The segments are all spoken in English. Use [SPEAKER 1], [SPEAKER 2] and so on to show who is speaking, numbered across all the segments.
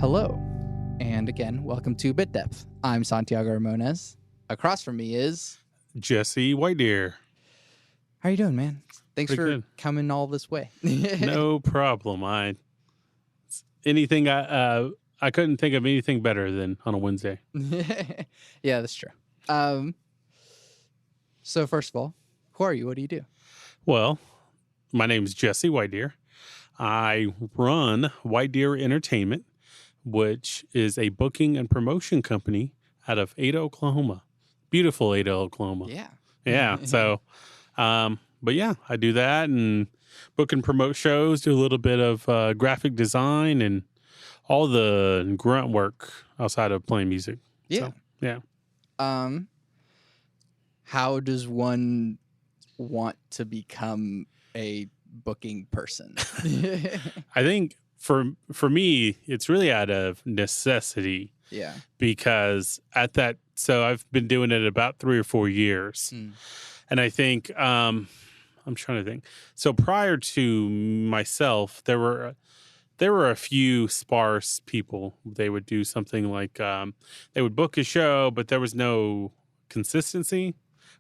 [SPEAKER 1] Hello, and again, welcome to Bit Depth. I'm Santiago Ramones. Across from me is...
[SPEAKER 2] Jesse WhiteDeer.
[SPEAKER 1] How are you doing, man? Thanks
[SPEAKER 2] Pretty
[SPEAKER 1] for
[SPEAKER 2] good.
[SPEAKER 1] coming all this way.
[SPEAKER 2] No problem. I couldn't think of anything better than on a Wednesday.
[SPEAKER 1] Yeah, that's true. So first of all, who are you? What do you do?
[SPEAKER 2] Well, my name is Jesse WhiteDeer. I run WhiteDeer Entertainment, which is a booking and promotion company out of Ada, Oklahoma. Beautiful Ada, Oklahoma.
[SPEAKER 1] Yeah.
[SPEAKER 2] Yeah. So, but yeah, I do that and book and promote shows, do a little bit of graphic design and all the grunt work outside of playing music.
[SPEAKER 1] Yeah.
[SPEAKER 2] So, yeah.
[SPEAKER 1] How does one want to become a booking person?
[SPEAKER 2] I think for me, it's really out of necessity.
[SPEAKER 1] Yeah.
[SPEAKER 2] Because so I've been doing it about 3 or 4 years. And I think, I'm trying to think. So prior to myself, there were a few sparse people. They would do something like, they would book a show, but there was no consistency.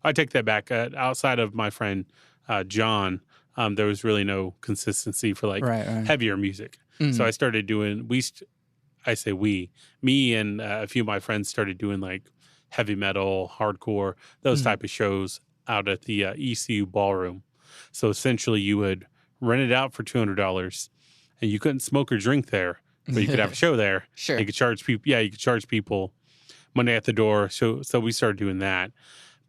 [SPEAKER 2] I take that back. Outside of my friend, John, there was really no consistency for heavier music.
[SPEAKER 1] Mm-hmm.
[SPEAKER 2] So I started doing, me and a few of my friends started doing like heavy metal, hardcore, those type of shows out at the ECU ballroom. So essentially you would rent it out for $200 and you couldn't smoke or drink there, but you could have a show there.
[SPEAKER 1] Sure.
[SPEAKER 2] You could charge people. Yeah, you could charge people money at the door. So we started doing that.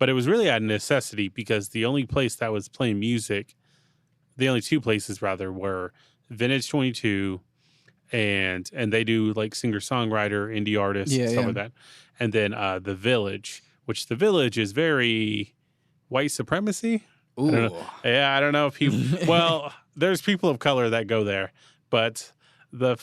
[SPEAKER 2] But it was really out of necessity because the only place that was playing music, the only two places rather, were Vintage 22 and they do like singer-songwriter, indie artists, and stuff like that. And then The Village, which The Village is very white supremacy.
[SPEAKER 1] Ooh.
[SPEAKER 2] I don't know if people... Well, there's people of color that go there. But the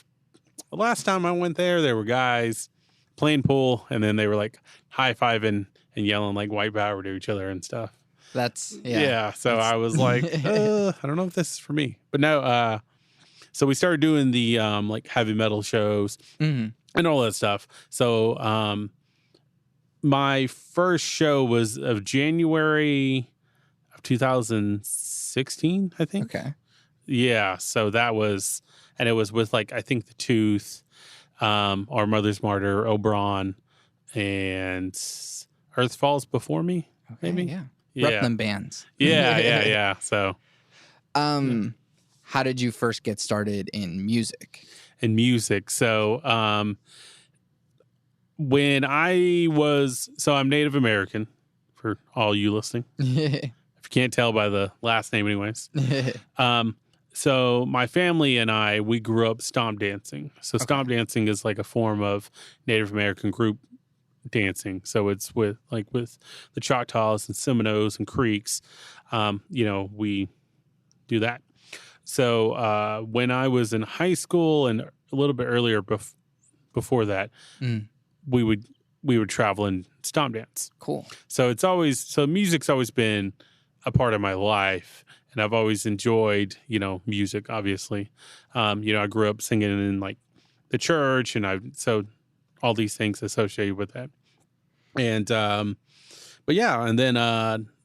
[SPEAKER 2] last time I went there were guys playing pool, and then they were like high-fiving and yelling like white power to each other and stuff.
[SPEAKER 1] That's...
[SPEAKER 2] So I was like, I don't know if this is for me. But no, so we started doing the like heavy metal shows and all that stuff. So my first show was of January of 2016, I think.
[SPEAKER 1] Okay.
[SPEAKER 2] Yeah. So that was, and it was with like, I think The Tooth, Our Mother's Martyr, Oberon, and Earth Falls Before Me, maybe?
[SPEAKER 1] Yeah.
[SPEAKER 2] Yeah.
[SPEAKER 1] Rep them bands.
[SPEAKER 2] Yeah. So.
[SPEAKER 1] How did you first get started in music?
[SPEAKER 2] So, when I'm Native American for all you listening, if you can't tell by the last name anyways. So my family and we grew up stomp dancing. So stomp dancing is like a form of Native American group dancing. So it's with the Choctaws and Seminoles and Creeks. We do that. So when I was in high school and a little bit earlier before that, we would travel and stomp dance.
[SPEAKER 1] Cool.
[SPEAKER 2] So music's always been a part of my life, and I've always enjoyed music. Obviously, I grew up singing in like the church, and so all these things associated with that. And but yeah, and then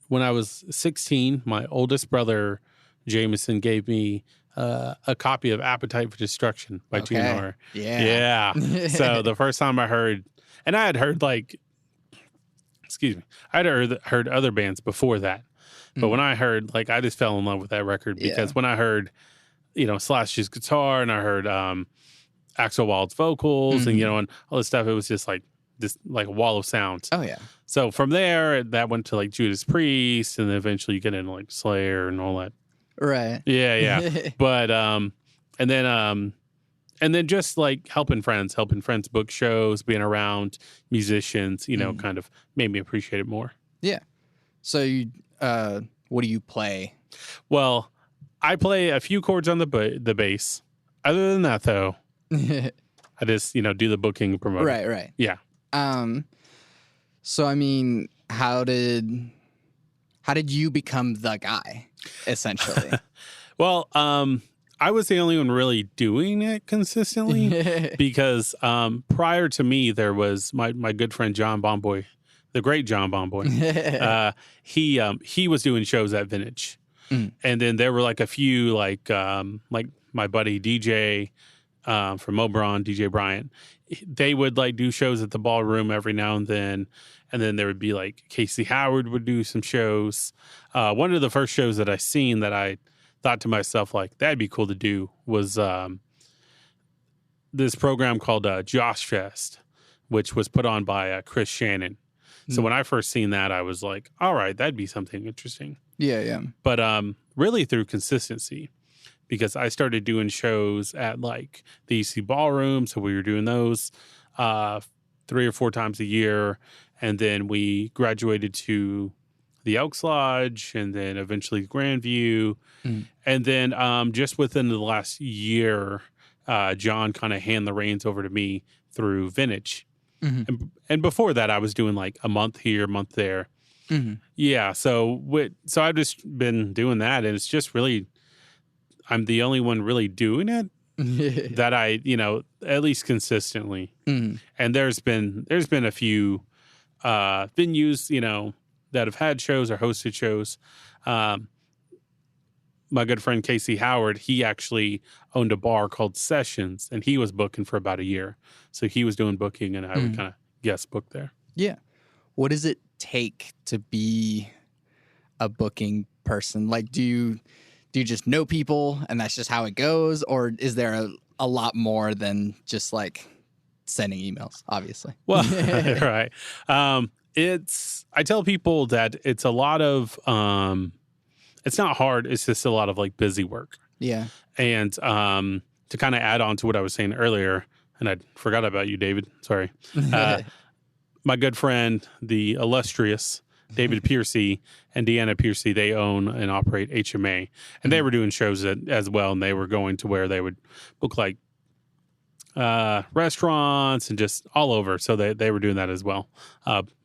[SPEAKER 2] when I was 16, my oldest brother Jameson gave me a copy of Appetite for Destruction by GNR.
[SPEAKER 1] Yeah.
[SPEAKER 2] So the first time I heard, and I had heard heard other bands before that. But when I heard, I just fell in love with that record because when I heard, Slash's guitar and I heard Axl Wild's vocals and, and all this stuff, it was just like a wall of sound.
[SPEAKER 1] Oh, yeah.
[SPEAKER 2] So from there, that went to like Judas Priest, and then eventually you get into like Slayer and all that.
[SPEAKER 1] Right.
[SPEAKER 2] Yeah. But and then just like helping friends book shows, being around musicians, kind of made me appreciate it more.
[SPEAKER 1] Yeah. So you what do you play?
[SPEAKER 2] Well, I play a few chords on the bass. Other than that, though, I just do the booking and promoting.
[SPEAKER 1] Right.
[SPEAKER 2] Yeah.
[SPEAKER 1] So I mean, how did you become the guy, essentially?
[SPEAKER 2] Well, I was the only one really doing it consistently because prior to me, there was my good friend John Bomboy, the great John Bomboy. He was doing shows at Vintage, and then there were like a few like my buddy DJ from Obron, DJ Bryant. They would like do shows at the ballroom every now and then there would be like Casey Howard would do some shows. One of the first shows that I seen that I thought to myself, like, that'd be cool to do was this program called Josh Fest, which was put on by Chris Shannon. So when I first seen that, I was like, all right, that'd be something interesting.
[SPEAKER 1] Yeah.
[SPEAKER 2] But really through consistency, because I started doing shows at like the EC Ballroom. So we were doing those 3 or 4 times a year. And then we graduated to the Elks Lodge, and then eventually Grandview. And then just within the last year, John kind of handed the reins over to me through Vintage. And before that, I was doing like a month here, a month there. Yeah, so I've just been doing that, and it's just really, I'm the only one really doing it that I, at least consistently. And there's been a few venues, that have had shows or hosted shows. My good friend Casey Howard, he actually owned a bar called Sessions, and he was booking for about a year. So he was doing booking, and I would kind of guest book there.
[SPEAKER 1] Yeah. What does it take to be a booking person? Like, do you just know people and that's just how it goes? Or is there a lot more than just like sending emails, obviously?
[SPEAKER 2] Well, right. I tell people that it's a lot of, it's not hard. It's just a lot of like busy work.
[SPEAKER 1] Yeah.
[SPEAKER 2] And to kind of add on to what I was saying earlier, and I forgot about you, David. Sorry. My good friend, the illustrious David Piercy and Deanna Piercy, they own and operate HMA. And they were doing shows as well. And they were going to where they would book like restaurants and just all over. So they were doing that as well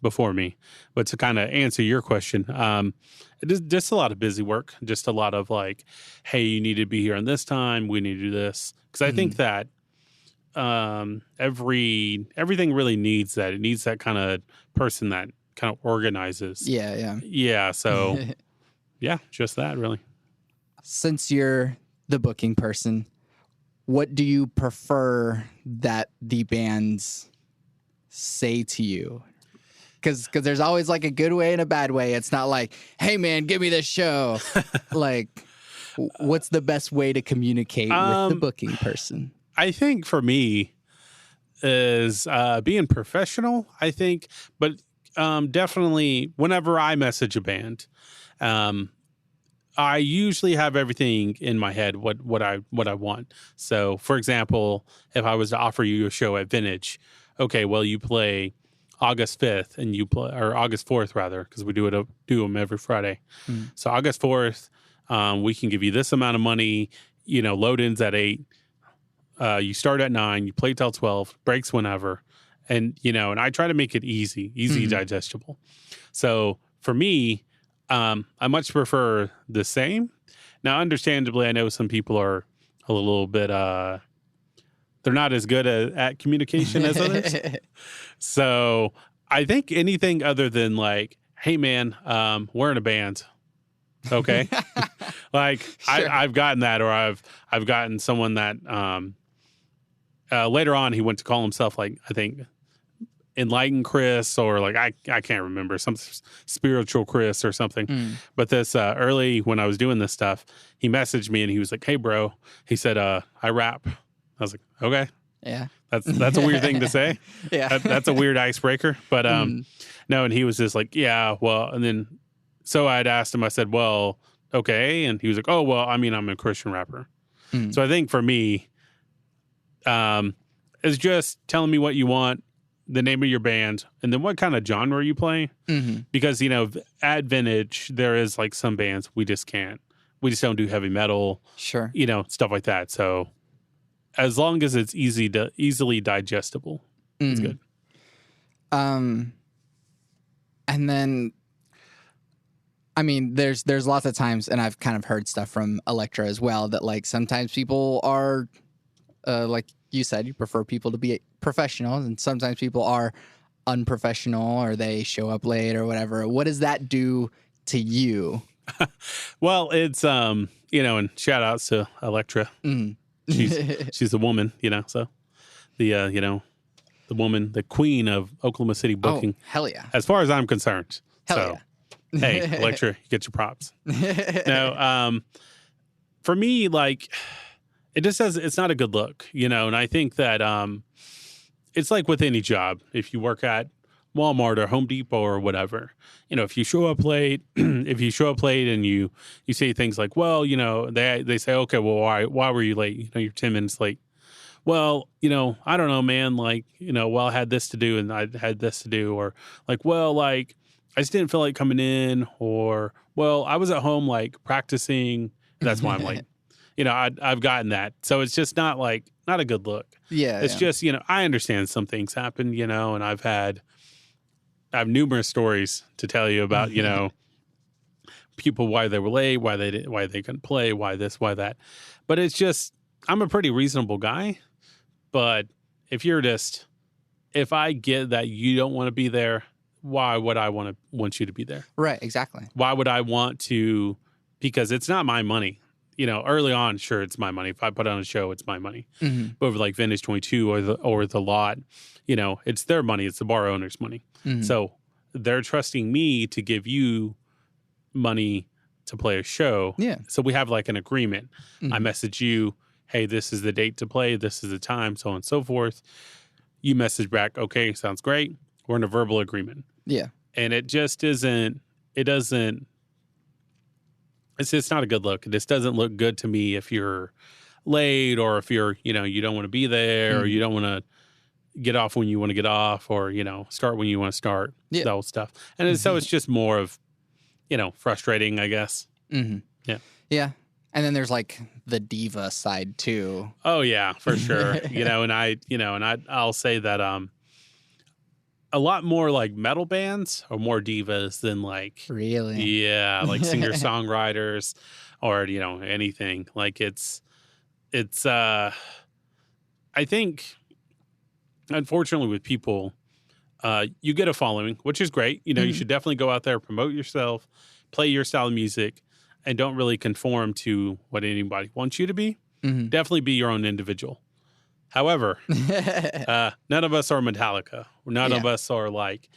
[SPEAKER 2] before me. But to kind of answer your question, it is just a lot of busy work, just a lot of like, hey, you need to be here on this time. We need to do this. Because I think that everything really needs that. It needs that kind of person that kind of organizes. Yeah. So yeah, just that really.
[SPEAKER 1] Since you're the booking person, what do you prefer that the bands say to you? Because there's always like a good way and a bad way. It's not like, hey man, give me this show. Like, what's the best way to communicate with the booking person?
[SPEAKER 2] I think for me is being professional, I think. But definitely whenever I message a band, I usually have everything in my head, what I want. So, for example, if I was to offer you a show at Vintage, okay, well, you play August 5th and or August 4th rather, because we do them every Friday. So August 4th, we can give you this amount of money, load-ins at 8. You start at 9, you play till 12, breaks whenever. And, and I try to make it easy, digestible. So for me, I much prefer the same. Now, understandably, I know some people are a little bit, they're not as good at communication as others. So I think anything other than like, hey man, we're in a band. Okay. Like sure. I've gotten that, or I've gotten someone that, later on he went to call himself like, I think Enlightened Chris, or like I can't remember, some spiritual Chris or something. But this early when I was doing this stuff, he messaged me and he was like, "Hey bro," he said, "I rap." I was like, "Okay,
[SPEAKER 1] yeah,
[SPEAKER 2] that's a weird thing to say.
[SPEAKER 1] Yeah,
[SPEAKER 2] that's a weird icebreaker." But no, and he was just like, "Yeah, well," and then so I'd asked him, I said, "Well, okay," and he was like, "Oh well, I mean, I'm a Christian rapper." So I think for me, it's just telling me what you want, the name of your band, and then what kind of genre you play. Because, at Vintage, there is like some bands we just don't do heavy metal.
[SPEAKER 1] Sure.
[SPEAKER 2] Stuff like that. So as long as it's easily digestible, it's good.
[SPEAKER 1] And then I mean, there's lots of times, and I've kind of heard stuff from Elektra as well, that like sometimes people are, like you said, you prefer people to be professionals, and sometimes people are unprofessional or they show up late or whatever. What does that do to you?
[SPEAKER 2] Well, it's and shout outs to Elektra.
[SPEAKER 1] Mm.
[SPEAKER 2] She's a woman, so the the woman, the queen of Oklahoma City booking.
[SPEAKER 1] Oh, hell yeah.
[SPEAKER 2] As far as I'm concerned.
[SPEAKER 1] Hell
[SPEAKER 2] so,
[SPEAKER 1] yeah.
[SPEAKER 2] Hey, Elektra, you get your props. No, for me, like, it's not a good look, and I think that it's like with any job. If you work at Walmart or Home Depot or whatever, if you show up late, and you say things like, well, they say, okay, well, why were you late? You're 10 minutes late. Well, I don't know, man, like, well, I had this to do and I had this to do, or like, well, like, I just didn't feel like coming in, or, well, I was at home, like, practicing. That's why I'm late. I've gotten that. So it's just not a good look.
[SPEAKER 1] Yeah.
[SPEAKER 2] It's just, I understand some things happen, and I have numerous stories to tell you about, people, why they were late, why they couldn't play, why this, why that. But it's just, I'm a pretty reasonable guy. But if I get that you don't want to be there, why would I want you to be there?
[SPEAKER 1] Right, exactly.
[SPEAKER 2] Why would I want to? Because it's not my money. Early on, sure, it's my money. If I put on a show, it's my money.
[SPEAKER 1] Mm-hmm.
[SPEAKER 2] But over like Vintage 22 or the lot, it's their money. It's the bar owner's money.
[SPEAKER 1] Mm-hmm.
[SPEAKER 2] So they're trusting me to give you money to play a show.
[SPEAKER 1] Yeah.
[SPEAKER 2] So we have like an agreement.
[SPEAKER 1] Mm-hmm.
[SPEAKER 2] I message you, hey, this is the date to play. This is the time, so on and so forth. You message back, okay, sounds great. We're in a verbal agreement.
[SPEAKER 1] Yeah.
[SPEAKER 2] And it just isn't, it's just not a good look. It just doesn't look good to me if you're late, or if you're, you don't want to be there, or you don't want to get off when you want to get off, or, start when you want to start, that old stuff. And so it's just more of, frustrating, I guess.
[SPEAKER 1] Mm-hmm.
[SPEAKER 2] Yeah.
[SPEAKER 1] Yeah. And then there's like the diva side too.
[SPEAKER 2] Oh yeah, for sure. I'll say that, a lot more like metal bands are more divas than like,
[SPEAKER 1] really,
[SPEAKER 2] like singer-songwriters or, anything. Like it's I think, unfortunately, with people, you get a following, which is great. You should definitely go out there, promote yourself, play your style of music, and don't really conform to what anybody wants you to be.
[SPEAKER 1] Mm-hmm.
[SPEAKER 2] Definitely be your own individual. However, none of us are Metallica. None of us are like,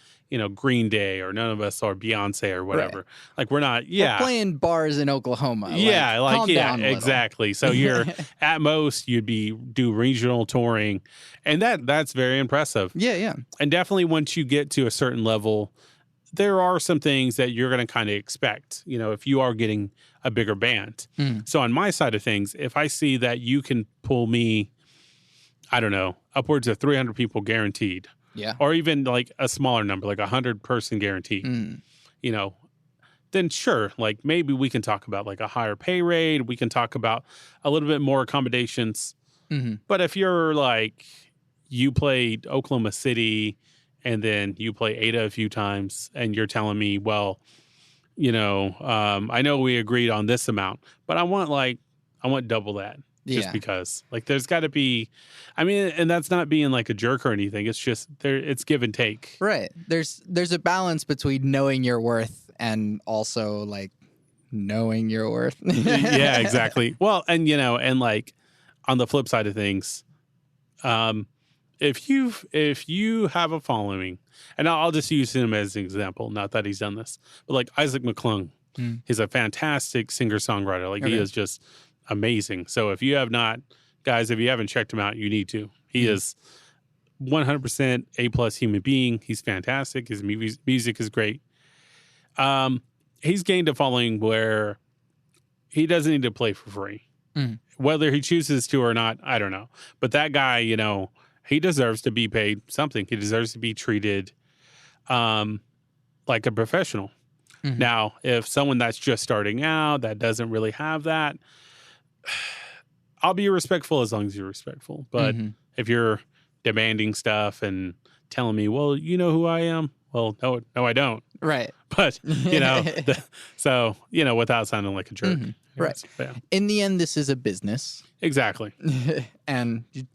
[SPEAKER 2] Green Day, or none of us are Beyonce or whatever. Right. Like we're not. Yeah,
[SPEAKER 1] we're playing bars in Oklahoma.
[SPEAKER 2] Yeah,
[SPEAKER 1] calm down a
[SPEAKER 2] exactly. So you're at most you'd do regional touring, and that's very impressive.
[SPEAKER 1] Yeah.
[SPEAKER 2] And definitely once you get to a certain level, there are some things that you're going to kind of expect. If you are getting a bigger band. So on my side of things, if I see that you can pull me, I don't know, upwards of 300 people guaranteed.
[SPEAKER 1] Yeah.
[SPEAKER 2] Or even like a smaller number, like 100 person guaranteed, then sure, like maybe we can talk about like a higher pay rate. We can talk about a little bit more accommodations.
[SPEAKER 1] Mm-hmm.
[SPEAKER 2] But if you're like, you played Oklahoma City and then you play Ada a few times and you're telling me, well, I know we agreed on this amount, but I want double that. Just because, like, there's got to be, and that's not being like a jerk or anything. It's just it's give and take.
[SPEAKER 1] Right. There's a balance between knowing your worth and also like knowing your worth.
[SPEAKER 2] Yeah, exactly. Well, and like on the flip side of things, if you have a following, and I'll just use him as an example, not that he's done this, but like Isaac McClung, he's a fantastic singer-songwriter. Like he is just amazing. So if you haven't checked him out, you need to. He is 100% A+ human being. He's fantastic. His music is great. He's gained a following where he doesn't need to play for free. Whether he chooses to or not, I don't know. But that guy, he deserves to be paid something. He deserves to be treated like a professional. Now, if someone that's just starting out, that doesn't really have that, I'll be respectful as long as you're respectful. But if you're demanding stuff and telling me, well, you know who I am, well, no, I don't.
[SPEAKER 1] Right.
[SPEAKER 2] But, so, without sounding like a jerk.
[SPEAKER 1] Right.
[SPEAKER 2] Yeah.
[SPEAKER 1] In the end, this is a business.
[SPEAKER 2] Exactly.
[SPEAKER 1] And you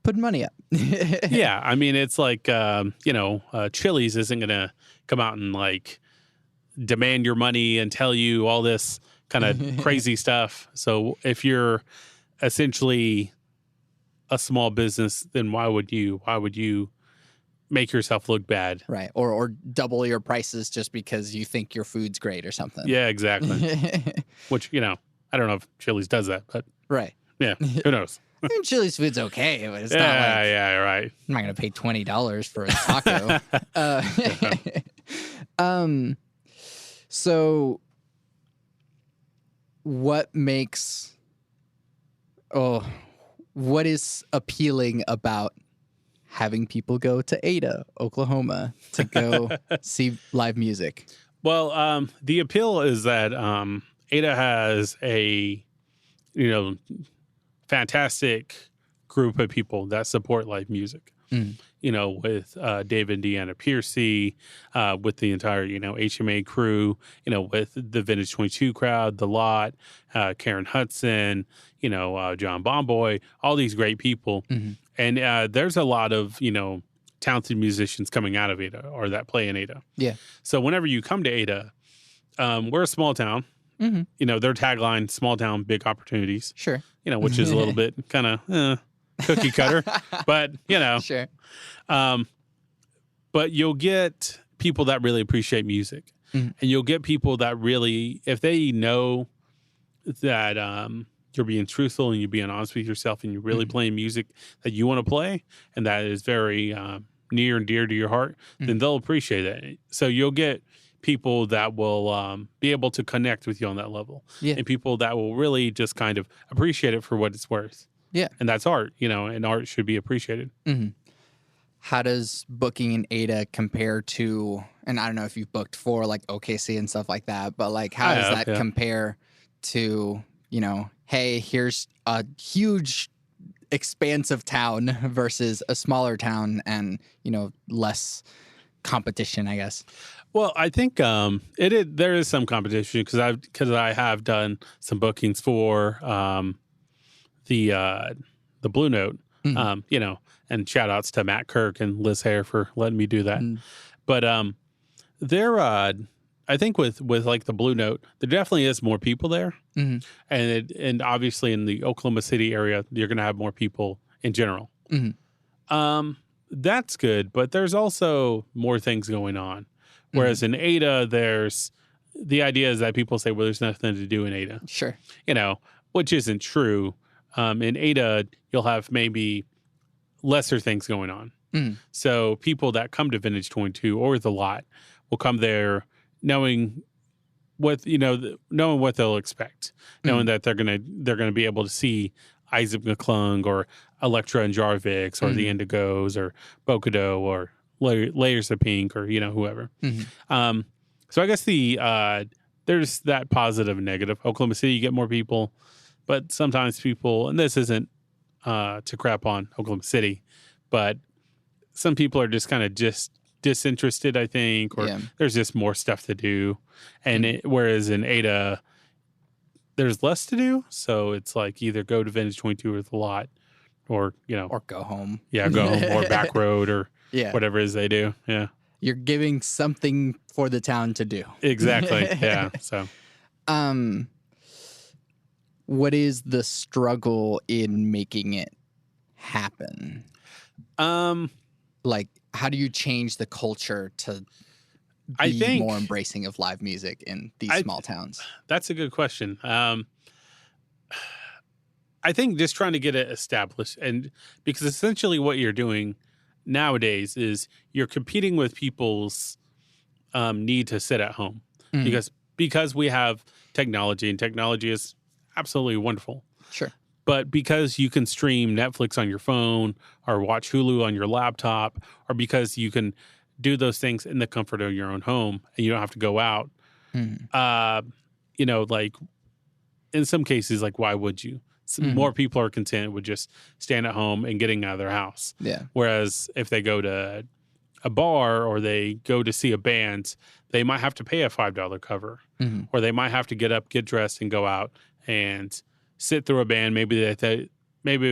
[SPEAKER 1] put money up.
[SPEAKER 2] Yeah. I mean, it's like, Chili's isn't going to come out and like demand your money and tell you all this kind of crazy stuff. So if you're essentially a small business, then why would you make yourself look bad?
[SPEAKER 1] Right. Or double your prices just because you think your food's great or something.
[SPEAKER 2] Yeah, exactly. Which, I don't know if Chili's does that, but
[SPEAKER 1] right.
[SPEAKER 2] Yeah, who knows?
[SPEAKER 1] I mean, Chili's food's okay, but it's not like...
[SPEAKER 2] Yeah, right.
[SPEAKER 1] I'm not going to pay $20 for a taco. So what is appealing about having people go to Ada, Oklahoma to go see live music?
[SPEAKER 2] Well, the appeal is that Ada has a, fantastic group of people that support live music. With Dave and Deanna Piercy, with the entire, HMA crew, with the Vintage 22 crowd, The Lot, Karen Hudson, John Bomboy, all these great people. And there's a lot of, talented musicians coming out of Ada or that play in Ada.
[SPEAKER 1] Yeah.
[SPEAKER 2] So whenever you come to Ada, we're a small town. Their tagline, small town, big opportunities.
[SPEAKER 1] Sure.
[SPEAKER 2] Which is a little bit kind of cookie cutter, but
[SPEAKER 1] Sure.
[SPEAKER 2] But you'll get people that really appreciate music, and you'll get people that really, if they know that you're being truthful and you're being honest with yourself and you're really playing music that you want to play and that is very near and dear to your heart, then they'll appreciate it. So you'll get people that will be able to connect with you on that level, and people that will really just kind of appreciate it for what it's worth.
[SPEAKER 1] Yeah.
[SPEAKER 2] And that's art, and art should be appreciated.
[SPEAKER 1] How does booking in Ada compare to, and I don't know if you've booked for like OKC and stuff like that, but like how does that compare to, hey, here's a huge expansive town versus a smaller town and, less competition, I guess?
[SPEAKER 2] Well, I think there is some competition because I have done some bookings for the Blue Note, and shout outs to Matt Kirk and Liz Hare for letting me do that. But I think with like the Blue Note, there definitely is more people there, and obviously in the Oklahoma City area, you're going to have more people in general. That's good, but there's also more things going on. Whereas in Ada, there's the idea is that people say, well, there's nothing to do in Ada.
[SPEAKER 1] Sure.
[SPEAKER 2] Which isn't true. In Ada, you'll have maybe lesser things going on. So people that come to Vintage 22 or The Lot will come there knowing what they'll expect, knowing that they're gonna be able to see Isaac McClung or Electra and Jarvix or the Indigos or Bocado or Layers of Pink or whoever. So I guess there's that positive and negative. Oklahoma City, you get more people, but sometimes people, and this isn't to crap on Oklahoma City, but some people are just kind of disinterested, I think, or there's just more stuff to do. And whereas in Ada, there's less to do. So it's like either go to Vintage 22 or The Lot or,
[SPEAKER 1] or go home.
[SPEAKER 2] Yeah, go home or back road or whatever it is they do. Yeah.
[SPEAKER 1] You're giving something for the town to do.
[SPEAKER 2] Exactly. Yeah. So,
[SPEAKER 1] what is the struggle in making it happen? Like, how do you change the culture to be more embracing of live music in these small towns?
[SPEAKER 2] That's a good question. I think just trying to get it established, and because essentially what you're doing nowadays is you're competing with people's need to sit at home because we have technology, and technology is absolutely wonderful.
[SPEAKER 1] Sure.
[SPEAKER 2] But because you can stream Netflix on your phone or watch Hulu on your laptop, or because you can do those things in the comfort of your own home and you don't have to go out, like in some cases, like why would you? More people are content with just staying at home and getting out of their house.
[SPEAKER 1] Yeah.
[SPEAKER 2] Whereas if they go to a bar or they go to see a band, they might have to pay a $5 cover, or they might have to get up, get dressed, and go out and sit through a band maybe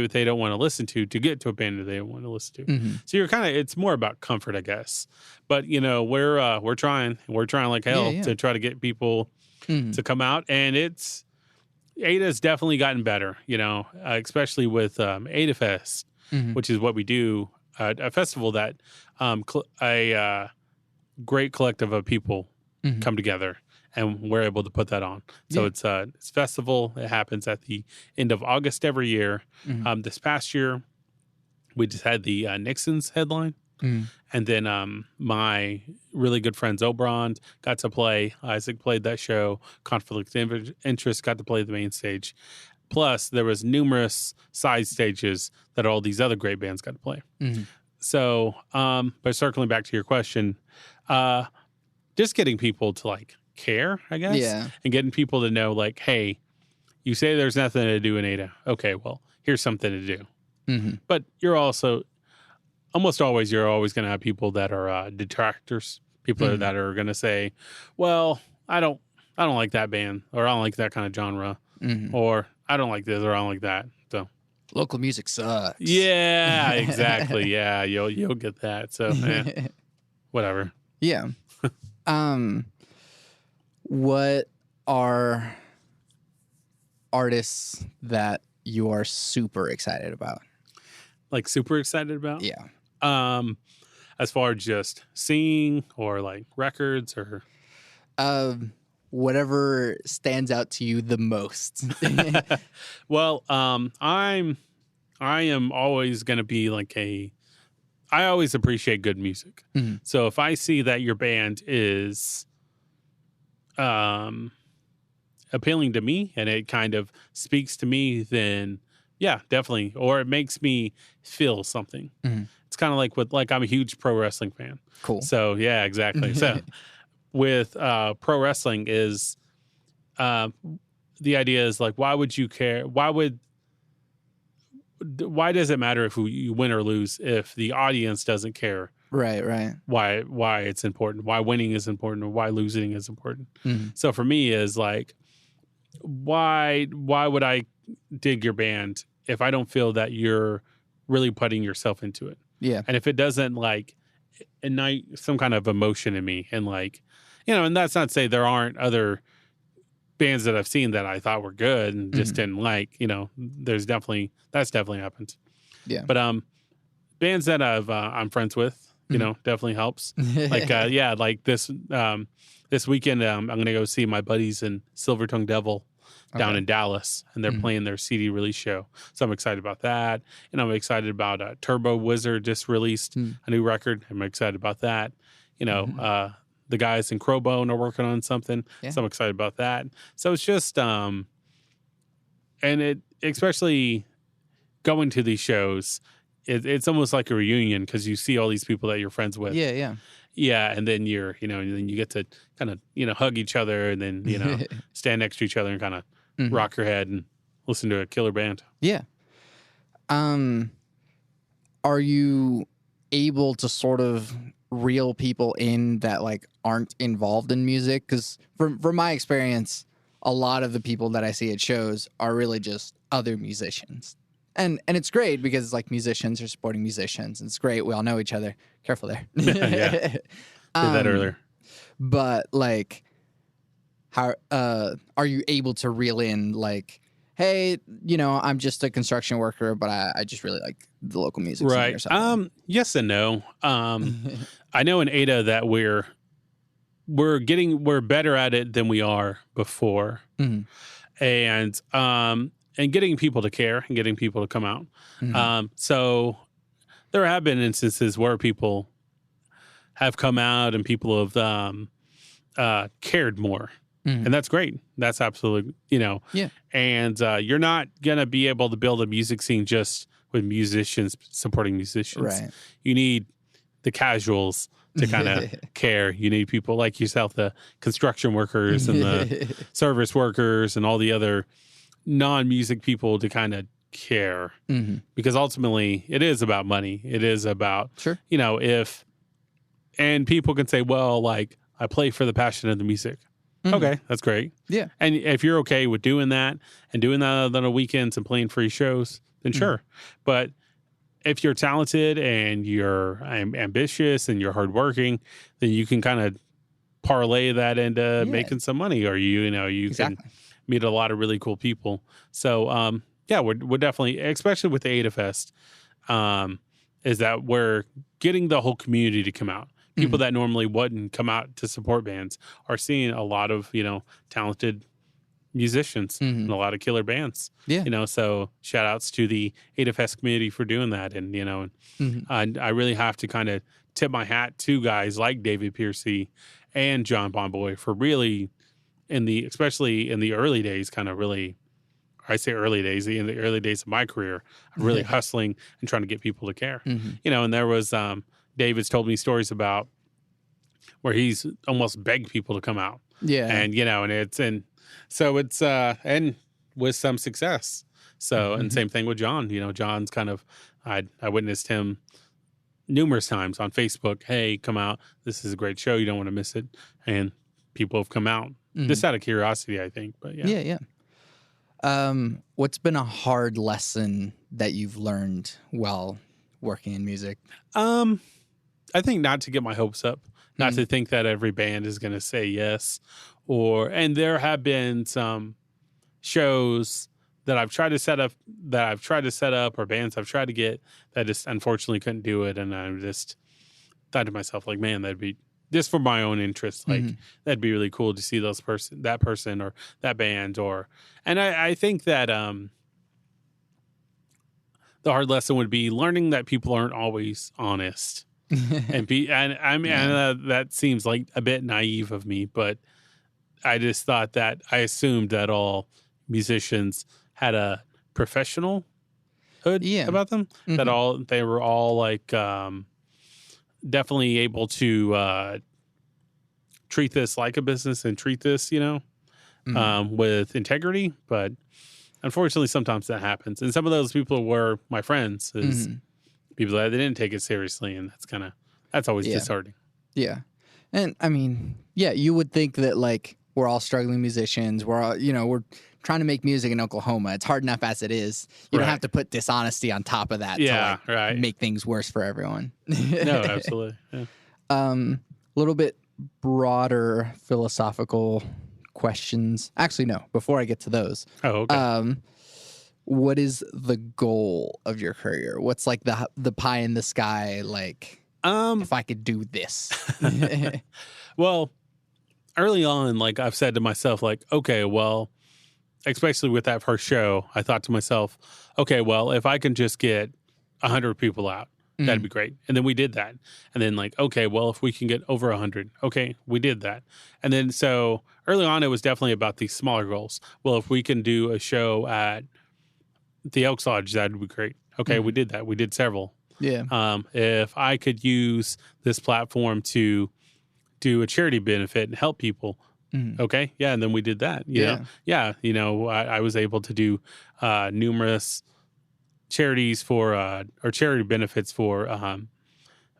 [SPEAKER 2] they don't want to listen to get to a band that they don't want to listen to. So you're it's more about comfort, I guess. But we're trying like hell to try to get people to come out, and Ada's definitely gotten better, especially with Ada Fest, which is what we do, a festival that a great collective of people come together, and we're able to put that on. So it's a festival. It happens at the end of August every year. This past year, we just had the Nixon's headline. And then my really good friend Zobrand got to play. Isaac played that show. Conflict of Interest got to play the main stage. Plus, there was numerous side stages that all these other great bands got to play. So, but circling back to your question, just getting people to care, I guess, and getting people to know hey, you say there's nothing to do in Ada. Okay, well, here's something to do. But you're also almost always going to have people that are detractors, people that are going to say, well, I don't like that band, or I don't like that kind of genre, or I don't like this, or I don't like that. So
[SPEAKER 1] local music sucks.
[SPEAKER 2] Yeah, exactly. Yeah, you'll get that. So whatever.
[SPEAKER 1] Yeah. What are artists that you are super excited about?
[SPEAKER 2] Super excited about?
[SPEAKER 1] Yeah.
[SPEAKER 2] As far as just seeing or records or
[SPEAKER 1] whatever stands out to you the most.
[SPEAKER 2] Well, I am always going to be I always appreciate good music. So if I see that your band is appealing to me and it kind of speaks to me, then yeah, definitely. Or it makes me feel something. It's kind of I'm a huge pro wrestling fan.
[SPEAKER 1] Cool.
[SPEAKER 2] So yeah, exactly. So with pro wrestling is the idea is why would you care? Why does it matter if you win or lose if the audience doesn't care?
[SPEAKER 1] Right.
[SPEAKER 2] Why it's important, why winning is important, or why losing is important. So for me is why would I dig your band if I don't feel that you're really putting yourself into it?
[SPEAKER 1] Yeah.
[SPEAKER 2] And if it doesn't ignite some kind of emotion in me, and and that's not to say there aren't other bands that I've seen that I thought were good and just didn't that's definitely happened.
[SPEAKER 1] Yeah.
[SPEAKER 2] But bands that I'm friends with, definitely helps. This weekend I'm going to go see my buddies in Silver Tongue Devil down in Dallas, and they're playing their CD release show. So I'm excited about that. And I'm excited about Turbo Wizard just released a new record. I'm excited about that. The guys in Crowbone are working on something. Yeah. So I'm excited about that. So it's just, and it, especially going to these shows, it's almost like a reunion because you see all these people that you're friends with.
[SPEAKER 1] Yeah.
[SPEAKER 2] Yeah, and then and then you get to kind of, hug each other, and then, stand next to each other and kind of rock your head and listen to a killer band.
[SPEAKER 1] Yeah. Are you able to sort of reel people in that aren't involved in music? Because from my experience, a lot of the people that I see at shows are really just other musicians. And it's great because musicians are supporting musicians, and it's great. We all know each other. Careful there.
[SPEAKER 2] Yeah. Did that earlier.
[SPEAKER 1] But how are you able to reel in hey, I'm just a construction worker, but I just really like the local music scene or something?
[SPEAKER 2] Yes and no. I know in Ada that we're better at it than we are before. And getting people to care and getting people to come out. So there have been instances where people have come out and people have cared more. And that's great. That's absolutely,
[SPEAKER 1] Yeah.
[SPEAKER 2] And you're not going to be able to build a music scene just with musicians supporting musicians.
[SPEAKER 1] Right.
[SPEAKER 2] You need the casuals to kind of care. You need people like yourself, the construction workers and the service workers and all the other non-music people to kind of care. Because ultimately it is about money. It is about,
[SPEAKER 1] sure.
[SPEAKER 2] If and people can say, well, like, I play for the passion of the music. Okay, that's great.
[SPEAKER 1] Yeah.
[SPEAKER 2] And if you're okay with doing that and doing that on the weekends and playing free shows, then sure. But if you're talented and you're ambitious and you're hardworking, then you can kind of parlay that into making some money, or you can meet a lot of really cool people. So we're definitely, especially with the Ada Fest, is that we're getting the whole community to come out. People that normally wouldn't come out to support bands are seeing a lot of, talented musicians and a lot of killer bands. Yeah. So shout outs to the Ada Fest community for doing that. And, I really have to kind of tip my hat to guys like David Piercy and John Bonboy for really especially in the early days, kind of really, I say early days, in the early days of my career, really hustling and trying to get people to care. And there was, David's told me stories about where he's almost begged people to come out. Yeah. And, so it's, and with some success. So, and same thing with John, John's kind of, I witnessed him numerous times on Facebook. Hey, come out. This is a great show. You don't want to miss it. And people have come out just out of curiosity, I think, but yeah.
[SPEAKER 1] What's been a hard lesson that you've learned while working in music?
[SPEAKER 2] I think not to get my hopes up, not to think that every band is going to say yes, and there have been some shows that I've tried to set up, or bands I've tried to get that just unfortunately couldn't do it. And I just thought to myself, like, man, that'd be just for my own interest. Like that'd be really cool to see that person or that band, and I think that, the hard lesson would be learning that people aren't always honest. That seems like a bit naive of me, but I just thought that I assumed that all musicians had a professional hood about them, that they were all like definitely able to treat this like a business and treat this, with integrity. But unfortunately, sometimes that happens, and some of those people were my friends. People that they didn't take it seriously, and that's always disheartening. Yeah.
[SPEAKER 1] And I mean, you would think that like we're all struggling musicians. We're all, we're trying to make music in Oklahoma. It's hard enough as it is. You don't have to put dishonesty on top of that to make things worse for everyone.
[SPEAKER 2] No, absolutely. Yeah.
[SPEAKER 1] A little bit broader philosophical questions. Actually, no, before I get to those.
[SPEAKER 2] Oh, okay.
[SPEAKER 1] What is the goal of your career? What's like the pie in the sky? Like, if I could do this.
[SPEAKER 2] Well, early on, like I've said to myself, like, okay, well, especially with that first show, I thought to myself, okay, well, if I can just get 100 people out, that'd be great. And then we did that. And then like, okay, well, if we can get over 100, okay, we did that. And then so early on, it was definitely about these smaller goals. Well, if we can do a show at the Elks Lodge, that'd be great. Okay, we did that. We did several. Yeah. If I could use this platform to do a charity benefit and help people, okay, yeah, and then we did that. You know? I was able to do numerous charities or charity benefits for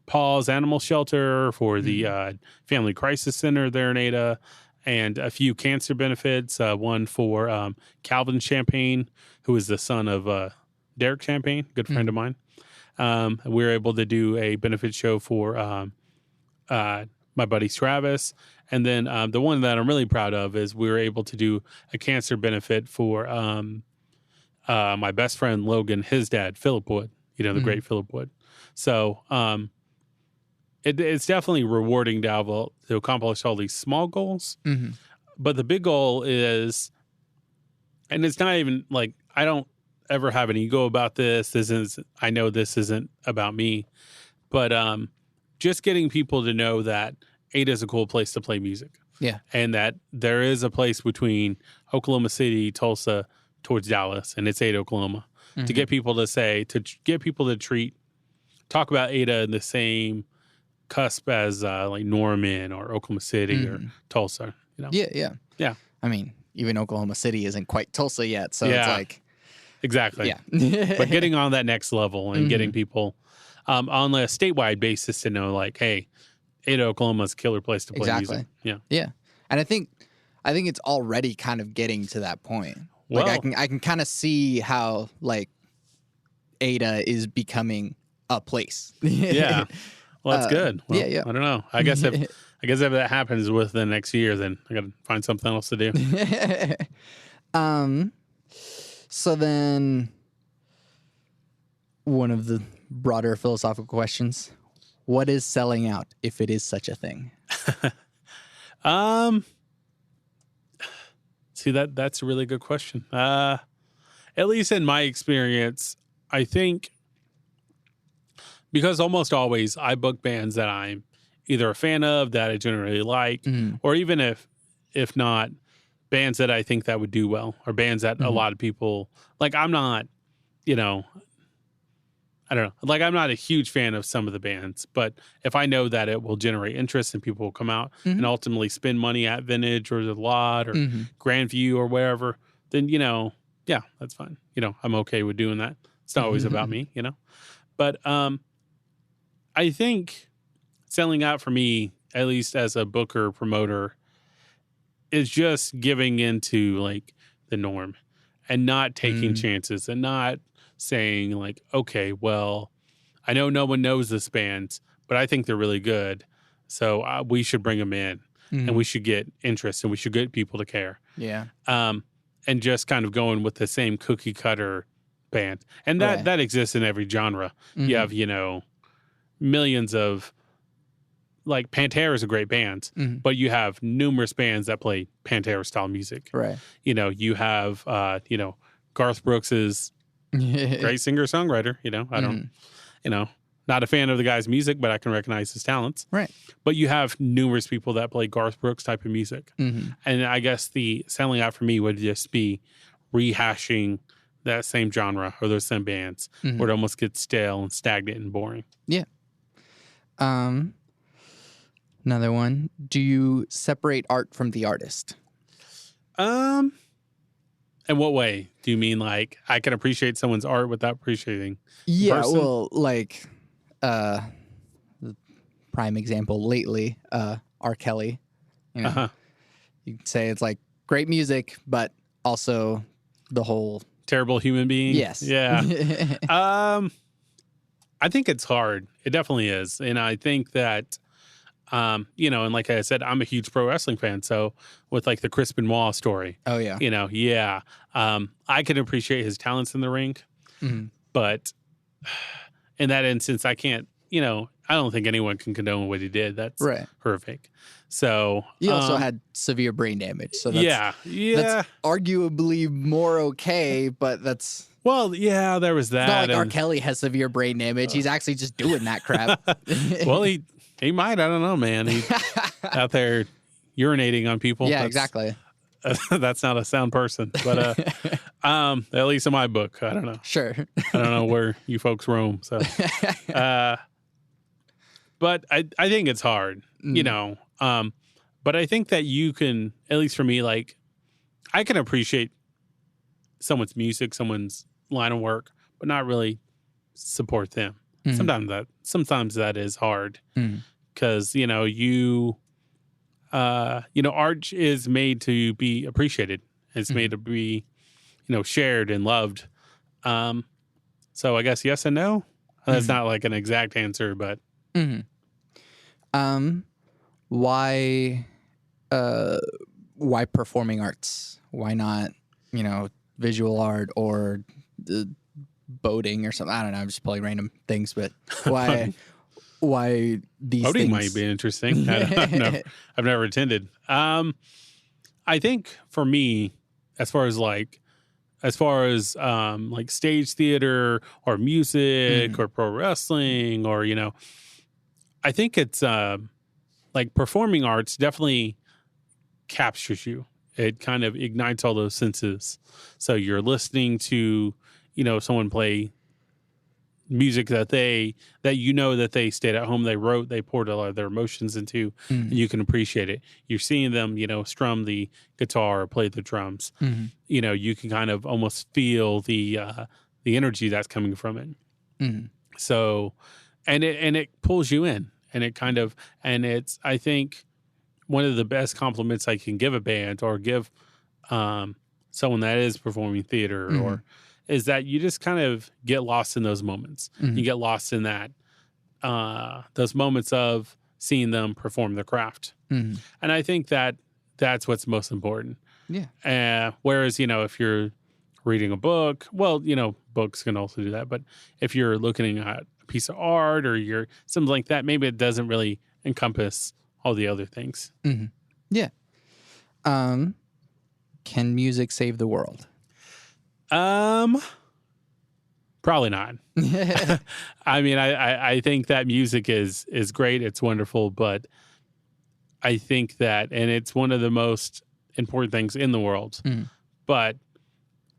[SPEAKER 2] Paul's Animal Shelter, for the Family Crisis Center there in Ada, and a few cancer benefits. One for Calvin Champagne, who is the son of Derek Champagne, good friend of mine. We were able to do a benefit show for my buddy Travis. And then the one that I'm really proud of is we were able to do a cancer benefit for my best friend Logan, his dad, Philip Wood, the great Philip Wood. So it's definitely rewarding to accomplish all these small goals. But the big goal is, and it's not even like, I don't ever have an ego about this. I know this isn't about me, but just getting people to know that Ada is a cool place to play music. Yeah. And that there is a place between Oklahoma City, Tulsa, towards Dallas, and it's Ada, Oklahoma. To get people to talk about Ada in the same cusp as like Norman or Oklahoma City or Tulsa. Yeah.
[SPEAKER 1] I mean, even Oklahoma City isn't quite Tulsa yet, so it's like
[SPEAKER 2] exactly. Yeah. But getting on that next level and getting people on a statewide basis to know, like, hey, Ada, Oklahoma's a killer place to play music. Yeah.
[SPEAKER 1] Yeah. And I think it's already kind of getting to that point. Like
[SPEAKER 2] Well,
[SPEAKER 1] I can kind of see how like Ada is becoming a place.
[SPEAKER 2] yeah. Well, that's good. Well,
[SPEAKER 1] yeah.
[SPEAKER 2] I don't know. I guess if that happens within the next year, then I got to find something else to do.
[SPEAKER 1] So then one of the broader philosophical questions, what is selling out if it is such a thing?
[SPEAKER 2] See, that's a really good question. At least in my experience, I think because almost always I book bands that I'm either a fan of, that I generally like, or even if not, bands that I think that would do well, or bands that a lot of people like. I'm not, I don't know. Like, I'm not a huge fan of some of the bands, but if I know that it will generate interest and people will come out and ultimately spend money at Vintage or the Lot or Grandview or wherever, then, yeah, that's fine. I'm okay with doing that. It's not always about me, But I think selling out for me, at least as a booker promoter, is just giving into like the norm and not taking chances and not saying like, okay, well, I know no one knows this band, but I think they're really good. So we should bring them in and we should get interest and we should get people to care.
[SPEAKER 1] Yeah.
[SPEAKER 2] And just kind of going with the same cookie cutter band. And that exists in every genre. You have, millions of, like, Pantera is a great band, but you have numerous bands that play Pantera style music.
[SPEAKER 1] Right.
[SPEAKER 2] You have, Garth Brooks is great singer-songwriter, I don't, not a fan of the guy's music, but I can recognize his talents.
[SPEAKER 1] Right.
[SPEAKER 2] But you have numerous people that play Garth Brooks type of music. And I guess the selling out for me would just be rehashing that same genre or those same bands where it almost gets stale and stagnant and boring.
[SPEAKER 1] Yeah. Another one. Do you separate art from the artist?
[SPEAKER 2] In what way? Do you mean like I can appreciate someone's art without appreciating the person?
[SPEAKER 1] Well, like the prime example lately, R. Kelly. You could say it's like great music, but also the whole
[SPEAKER 2] terrible human being.
[SPEAKER 1] Yes.
[SPEAKER 2] Yeah. I think it's hard. It definitely is. And I think that and like I said, I'm a huge pro wrestling fan. So with like the Chris Benoit story.
[SPEAKER 1] Oh, yeah.
[SPEAKER 2] I can appreciate his talents in the ring. But in that instance, I can't, I don't think anyone can condone what he did. That's horrific. So
[SPEAKER 1] he also had severe brain damage. So that's, that's arguably more okay, but that's...
[SPEAKER 2] Well, yeah, there was that.
[SPEAKER 1] It's not like R. Kelly has severe brain damage. He's actually just doing that crap.
[SPEAKER 2] Well, he might. I don't know, man. He's out there urinating on people.
[SPEAKER 1] Yeah, exactly.
[SPEAKER 2] That's not a sound person. But at least in my book, I don't know.
[SPEAKER 1] Sure.
[SPEAKER 2] I don't know where you folks roam. So, but I think it's hard, but I think that you can, at least for me, like I can appreciate someone's music, someone's line of work, but not really support them. Sometimes that is hard because, art is made to be appreciated. It's made to be, shared and loved. So I guess yes and no. That's not like an exact answer, but.
[SPEAKER 1] Why performing arts? Why not, visual art or boating or something? I don't know. I'm just pulling random things, but why these
[SPEAKER 2] boating
[SPEAKER 1] things?
[SPEAKER 2] Might be interesting. I've never attended. I think for me, as far as stage theater or music or pro wrestling or, I think it's like performing arts definitely captures you. It kind of ignites all those senses. So you're listening to, someone play music that they stayed at home, they wrote, they poured a lot of their emotions into, and you can appreciate it. You're seeing them, strum the guitar or play the drums. You can kind of almost feel the energy that's coming from it. So, and it pulls you in. and I think one of the best compliments I can give a band or give someone that is performing theater or is that you just kind of get lost in those moments. You get lost in that those moments of seeing them perform their craft. And I think that's what's most important.
[SPEAKER 1] Yeah.
[SPEAKER 2] Whereas, if you're reading a book, well, books can also do that. But if you're looking at a piece of art or you're something like that, maybe it doesn't really encompass all the other things.
[SPEAKER 1] Yeah. Can music save the world?
[SPEAKER 2] Probably not. I mean, I think that music is great. It's wonderful, but I think that, and it's one of the most important things in the world, but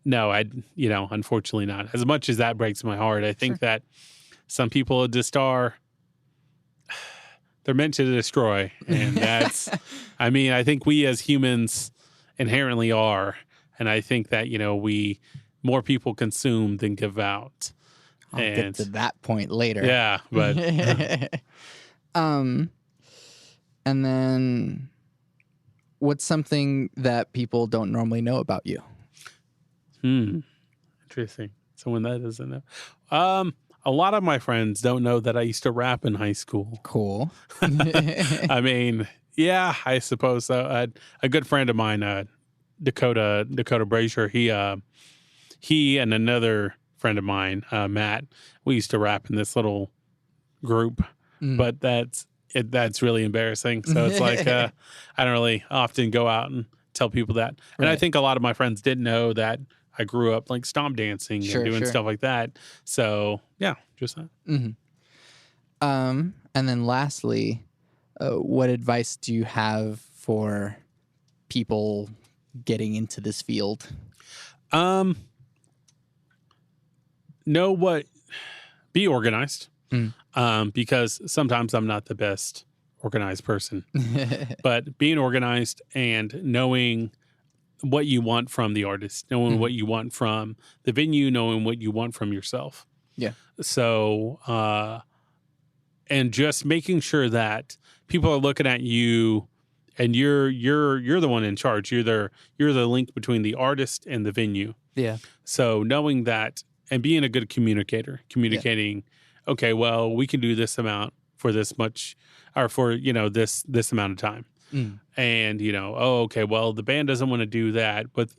[SPEAKER 2] no, unfortunately not. As much as that breaks my heart, I think that some people just they're meant to destroy. And that's, I think we as humans inherently are. And I think that, more people consume than give out.
[SPEAKER 1] I'll get to that point later.
[SPEAKER 2] Yeah, but
[SPEAKER 1] and then what's something that people don't normally know about you?
[SPEAKER 2] Interesting. Someone that doesn't know. A lot of my friends don't know that I used to rap in high school.
[SPEAKER 1] Cool.
[SPEAKER 2] I mean, yeah, I suppose so. A good friend of mine, Dakota Brazier, he and another friend of mine, Matt, we used to rap in this little group, but that's really embarrassing. So it's like I don't really often go out and tell people that. And I think a lot of my friends didn't know that I grew up like stomp dancing and doing stuff like that. So yeah, just that.
[SPEAKER 1] And then lastly, what advice do you have for people getting into this field?
[SPEAKER 2] Be organized. Because sometimes I'm not the best organized person, but being organized and knowing what you want from the artist, knowing what you want from the venue, knowing what you want from yourself.
[SPEAKER 1] Yeah.
[SPEAKER 2] So, and just making sure that people are looking at you and you're the one in charge. You're the link between the artist and the venue.
[SPEAKER 1] Yeah.
[SPEAKER 2] So knowing that and being a good communicator, communicating, okay, well, we can do this amount for this much or for, this amount of time. And, okay, well, the band doesn't want to do that, but,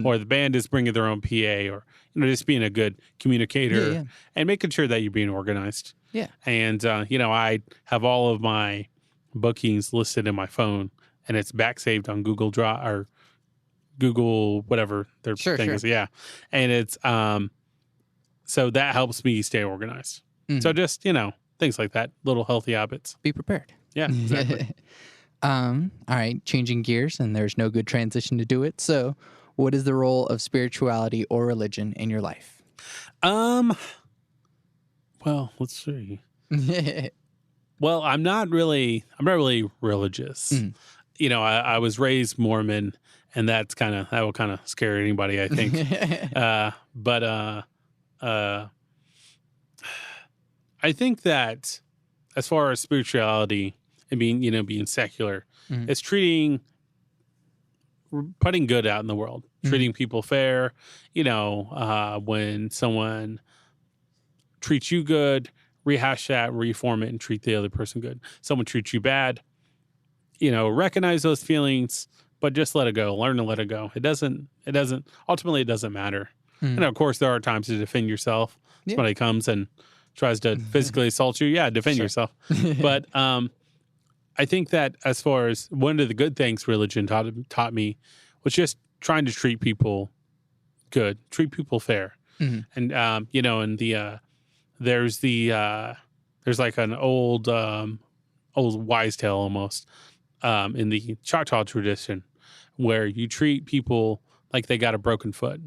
[SPEAKER 2] or the band is bringing their own PA or, just being a good communicator and making sure that you're being organized.
[SPEAKER 1] Yeah.
[SPEAKER 2] And, I have all of my bookings listed in my phone and it's back saved on Google Drive or Google, whatever their thing is. Yeah. And it's, so that helps me stay organized. So just, things like that, little healthy habits.
[SPEAKER 1] Be prepared.
[SPEAKER 2] Yeah, exactly.
[SPEAKER 1] All right, changing gears, and there's no good transition to do it. So what is the role of spirituality or religion in your life?
[SPEAKER 2] Well, let's see. Well, I'm not really religious. I was raised Mormon, and that will kind of scare anybody, I think. But I think that as far as spirituality and being secular, it's putting good out in the world, treating people fair. When someone treats you good, rehash that, reform it, and treat the other person good. Someone treats you bad, recognize those feelings, but just let it go. Learn to let it go. Ultimately, it doesn't matter. And of course, there are times to defend yourself. Somebody comes and tries to physically assault you. Yeah, defend yourself. But I think that as far as one of the good things religion taught me was just trying to treat people good, treat people fair. And, there's like an old wise tale almost in the Choctaw tradition where you treat people like they got a broken foot.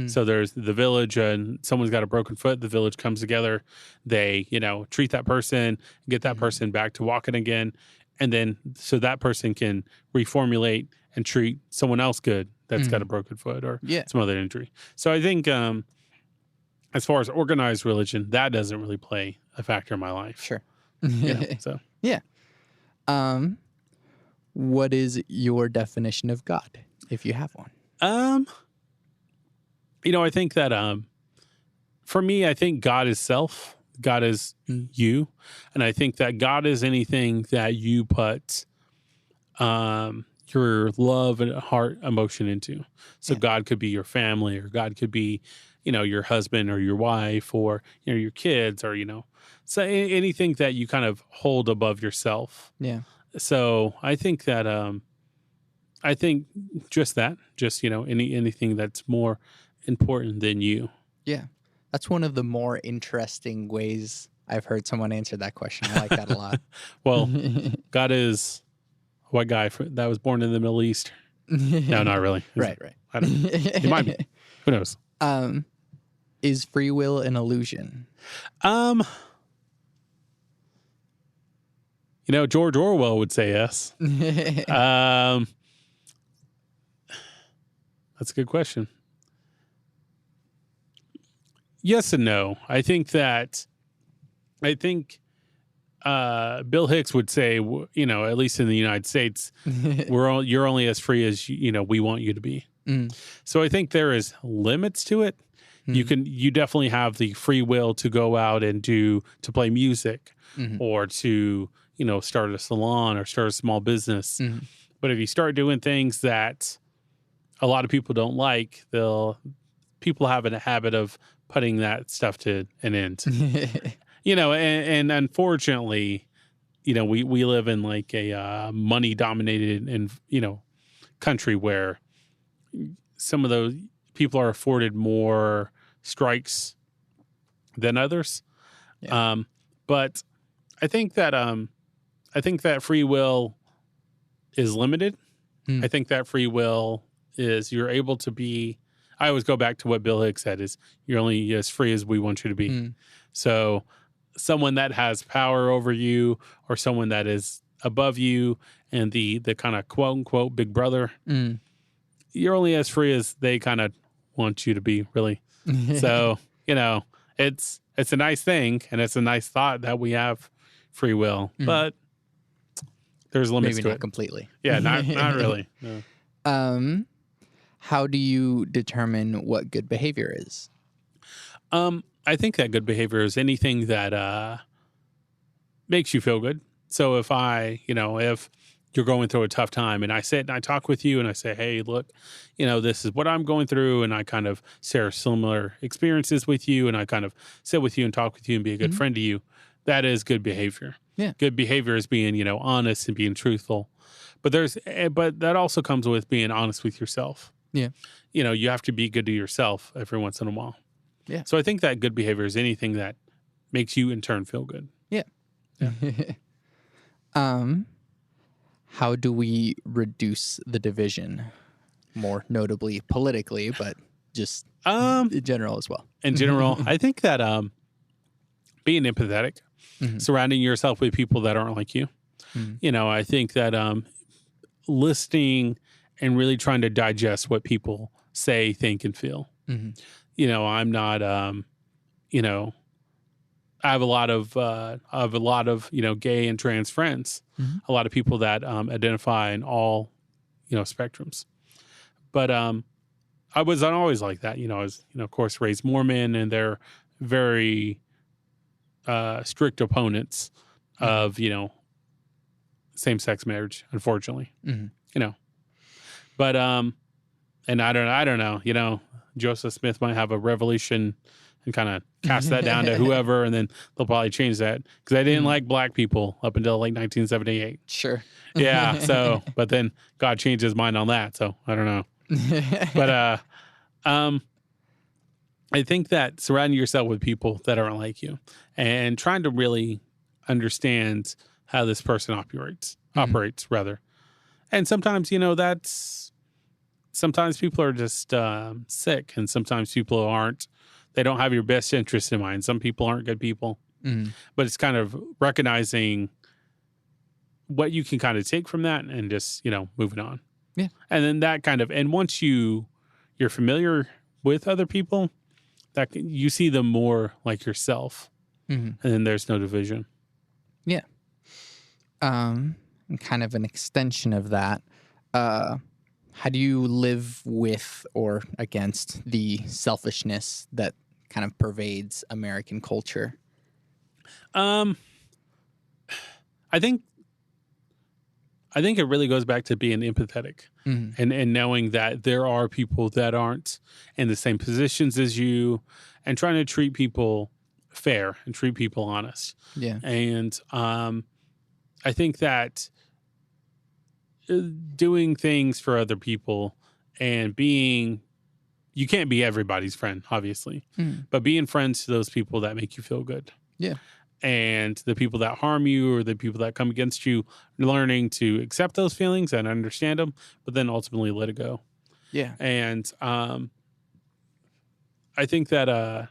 [SPEAKER 2] So there's the village and someone's got a broken foot. The village comes together. They, treat that person, get that person back to walking again. And then so that person can reformulate and treat someone else good that's got a broken foot or some other injury. So I think as far as organized religion, that doesn't really play a factor in my life.
[SPEAKER 1] Sure.
[SPEAKER 2] So
[SPEAKER 1] Yeah. What is your definition of God, if you have one?
[SPEAKER 2] I think that for me, I think God is self. God is you, and I think that God is anything that you put your love and heart emotion into. So God could be your family, or God could be, your husband or your wife, or your kids, or so anything that you kind of hold above yourself.
[SPEAKER 1] Yeah.
[SPEAKER 2] So I think that I think just anything that's more important than you.
[SPEAKER 1] Yeah. That's one of the more interesting ways I've heard someone answer that question. I like that a lot.
[SPEAKER 2] Well, God is a white guy that was born in the Middle East. No, not really.
[SPEAKER 1] Right.
[SPEAKER 2] I don't know. It might be. Who knows?
[SPEAKER 1] Is free will an illusion?
[SPEAKER 2] George Orwell would say yes. That's a good question. Yes and no. I think Bill Hicks would say, at least in the United States, you're only as free as we want you to be. So I think there is limits to it. You definitely have the free will to go out and to play music, or to start a salon or start a small business. But if you start doing things that a lot of people don't like, people have a habit of putting that stuff to an end. And unfortunately, we live in like a money dominated and country where some of those people are afforded more strikes than others. Yeah. But I think that free will is limited. I think that free will is you're able to be. I always go back to what Bill Hicks said: is you're only as free as we want you to be. So someone that has power over you, or someone that is above you, and the kind of quote unquote big brother, you're only as free as they kind of want you to be, really. So it's a nice thing, and it's a nice thought that we have free will, but there's limits
[SPEAKER 1] Maybe
[SPEAKER 2] to
[SPEAKER 1] not
[SPEAKER 2] it.
[SPEAKER 1] completely.
[SPEAKER 2] Yeah, not really. No.
[SPEAKER 1] How do you determine what good behavior is?
[SPEAKER 2] I think that good behavior is anything that makes you feel good. So if if you're going through a tough time and I sit and I talk with you and I say, hey, look, this is what I'm going through, and I kind of share similar experiences with you, and I kind of sit with you and talk with you and be a good friend to you, that is good behavior.
[SPEAKER 1] Yeah.
[SPEAKER 2] Good behavior is being, honest and being truthful. But that also comes with being honest with yourself.
[SPEAKER 1] Yeah.
[SPEAKER 2] You have to be good to yourself every once in a while.
[SPEAKER 1] Yeah.
[SPEAKER 2] So I think that good behavior is anything that makes you in turn feel good.
[SPEAKER 1] Yeah. How do we reduce the division? More notably politically, but just in general as well.
[SPEAKER 2] In general, I think that being empathetic, surrounding yourself with people that aren't like you. I think that listening and really trying to digest what people say, think, and feel. I'm not, I have a lot of gay and trans friends, a lot of people that identify in all, spectrums. But I wasn't always like that. I was, of course, raised Mormon, and they're very strict opponents of, same-sex marriage, unfortunately. But and I don't know, Joseph Smith might have a revelation and kind of cast that down to whoever, and then they'll probably change that, because I didn't like black people up until like 1978.
[SPEAKER 1] Sure.
[SPEAKER 2] Yeah. So, but then God changed his mind on that. So I don't know. But I think that surrounding yourself with people that aren't like you and trying to really understand how this person operates rather. And sometimes, sometimes people are just sick, and sometimes people they don't have your best interest in mind. Some people aren't good people, but it's kind of recognizing what you can kind of take from that and just, moving on.
[SPEAKER 1] Yeah.
[SPEAKER 2] And then that kind of, and once you're familiar with other people, you see them more like yourself, and then there's no division.
[SPEAKER 1] Yeah. And kind of an extension of that, how do you live with or against the selfishness that kind of pervades American culture?
[SPEAKER 2] I think it really goes back to being empathetic and knowing that there are people that aren't in the same positions as you, and trying to treat people fair and treat people honest.
[SPEAKER 1] Yeah.
[SPEAKER 2] And I think that doing things for other people and you can't be everybody's friend, obviously, but being friends to those people that make you feel good.
[SPEAKER 1] Yeah.
[SPEAKER 2] And the people that harm you or the people that come against you, learning to accept those feelings and understand them, but then ultimately let it go.
[SPEAKER 1] Yeah.
[SPEAKER 2] And I think that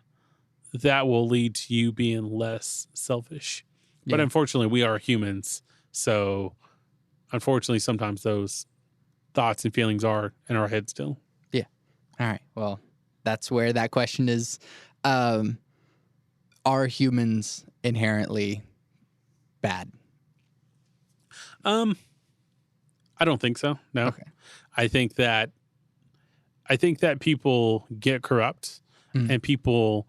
[SPEAKER 2] that will lead to you being less selfish.
[SPEAKER 1] Yeah.
[SPEAKER 2] But unfortunately, we are humans. So unfortunately, sometimes those thoughts and feelings are in our head still.
[SPEAKER 1] Yeah. All right. Well, that's where that question is. Are humans inherently bad?
[SPEAKER 2] I don't think so. No.
[SPEAKER 1] Okay.
[SPEAKER 2] I think that people get corrupt and people,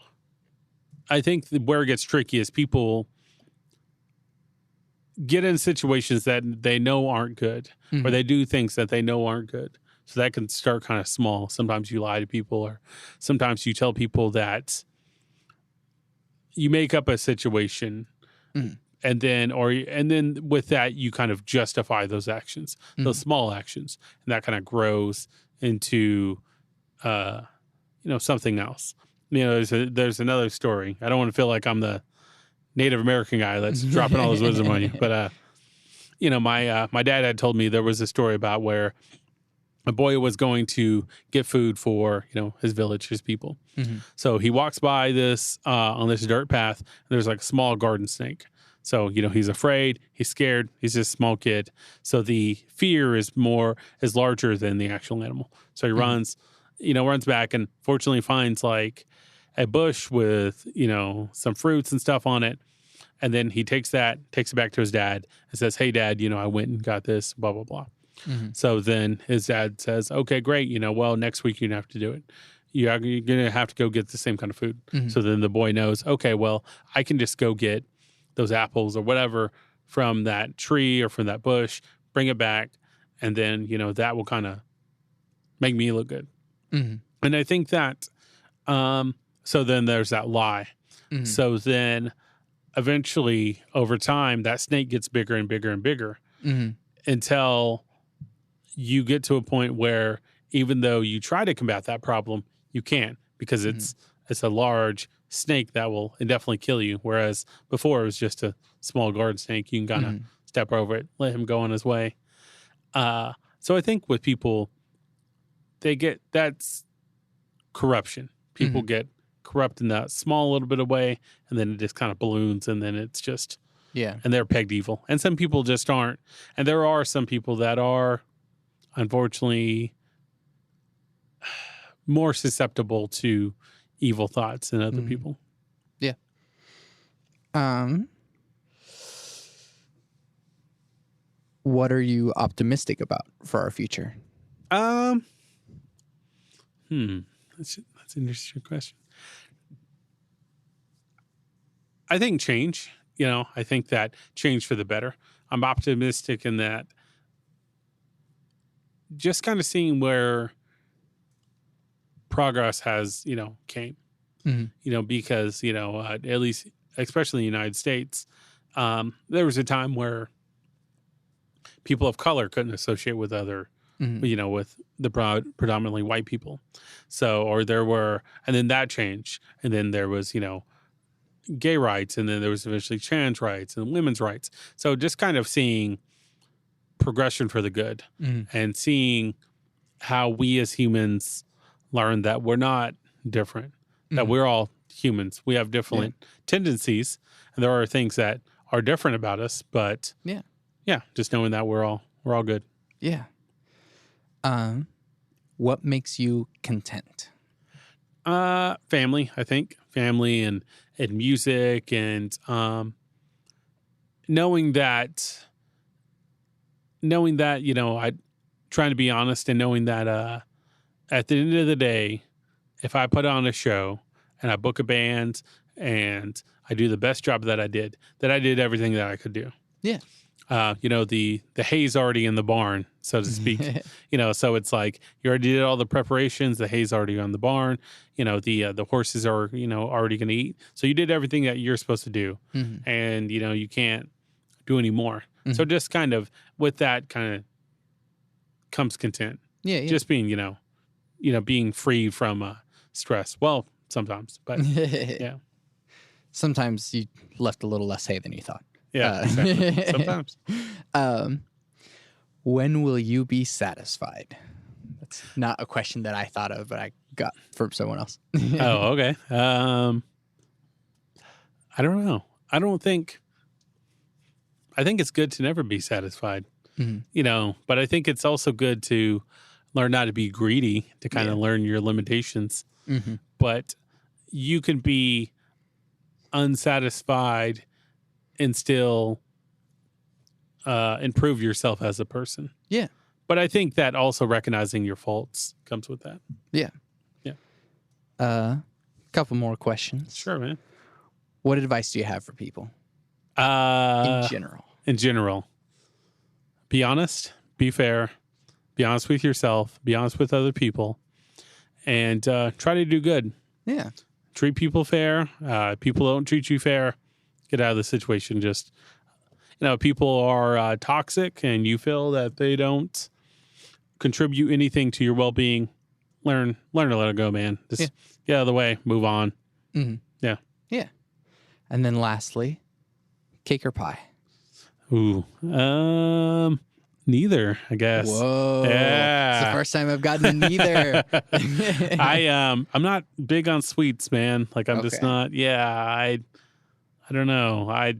[SPEAKER 2] I think where it gets tricky is people get in situations that they know aren't good, or they do things that they know aren't good. So that can start kind of small. Sometimes you lie to people, or sometimes you tell people that you make up a situation and then with that, you kind of justify those actions, those small actions, and that kind of grows into, something else. There's another story. I don't want to feel like I'm the Native American guy that's dropping all his wisdom on you, but my dad had told me there was a story about where a boy was going to get food for his village, his people. So he walks by this on this dirt path, and there's like a small garden snake. So he's afraid, he's scared, he's just a small kid. So the fear is larger than the actual animal. So he runs back, and fortunately finds like a bush with some fruits and stuff on it. And then he takes it back to his dad and says, "Hey, Dad, I went and got this, blah, blah, blah." So then his dad says, "Okay, great. Well, next week you're going to have to do it. You're going to have to go get the same kind of food." So then the boy knows, okay, well, I can just go get those apples or whatever from that tree or from that bush, bring it back, and then, that will kind of make me look good. And I think that, so then there's that lie. So then eventually over time, that snake gets bigger and bigger and bigger until you get to a point where even though you try to combat that problem, you can't, because it's a large snake that will indefinitely kill you. Whereas before it was just a small garden snake. You can kind of step over it, let him go on his way. So I think with people, that's corruption. People get corrupt in that small little bit of way, and then it just kind of balloons, and then it's just, and they're pegged evil. And some people just aren't. And there are some people that are, unfortunately, more susceptible to evil thoughts than other people.
[SPEAKER 1] Yeah. What are you optimistic about for our future?
[SPEAKER 2] That's an interesting question. I think change. I think that change for the better. I'm optimistic in that, just kind of seeing where progress has, came, because, at least, especially in the United States, there was a time where people of color couldn't associate with other, with the predominantly white people. So, and then that changed. And then there was, gay rights, and then there was eventually trans rights and women's rights. So just kind of seeing progression for the good and seeing how we as humans learn that we're not different, that we're all humans. We have different tendencies, and there are things that are different about us, but just knowing that we're all good.
[SPEAKER 1] Yeah. What makes you content?
[SPEAKER 2] Family, I think. Family and music and knowing that, I trying to be honest and knowing that at the end of the day, if I put on a show and I book a band and I do the best job that I did everything that I could do.
[SPEAKER 1] Yeah.
[SPEAKER 2] The hay's already in the barn, so to speak. So it's like you already did all the preparations. The hay's already on the barn. The horses are already going to eat. So you did everything that you're supposed to do, and you can't do any more. So just kind of with that kind of comes content.
[SPEAKER 1] Yeah.
[SPEAKER 2] Just being being free from stress. Well, sometimes, but yeah.
[SPEAKER 1] Sometimes you left a little less hay than you thought.
[SPEAKER 2] Yeah, exactly. Sometimes.
[SPEAKER 1] When will you be satisfied? That's not a question that I thought of, but I got from someone else.
[SPEAKER 2] Oh, okay. I don't know. I think it's good to never be satisfied, but I think it's also good to learn not to be greedy, to kind of learn your limitations. But you can be unsatisfied and still improve yourself as a person.
[SPEAKER 1] Yeah.
[SPEAKER 2] But I think that also recognizing your faults comes with that.
[SPEAKER 1] Yeah.
[SPEAKER 2] Yeah.
[SPEAKER 1] Couple more questions.
[SPEAKER 2] Sure, man.
[SPEAKER 1] What advice do you have for people?
[SPEAKER 2] In general. Be honest, be fair, be honest with yourself, be honest with other people, and try to do good.
[SPEAKER 1] Yeah.
[SPEAKER 2] Treat people fair. People don't treat you fair, get out of the situation. Just, people are toxic and you feel that they don't contribute anything to your well-being. Learn to let it go, man. Just get out of the way, move on. Yeah.
[SPEAKER 1] Yeah. And then lastly, cake or pie?
[SPEAKER 2] Ooh. Neither, I guess.
[SPEAKER 1] Whoa.
[SPEAKER 2] Yeah.
[SPEAKER 1] It's the first time I've gotten a neither.
[SPEAKER 2] I'm not big on sweets, man. Like I'm just not. Yeah. I don't know. I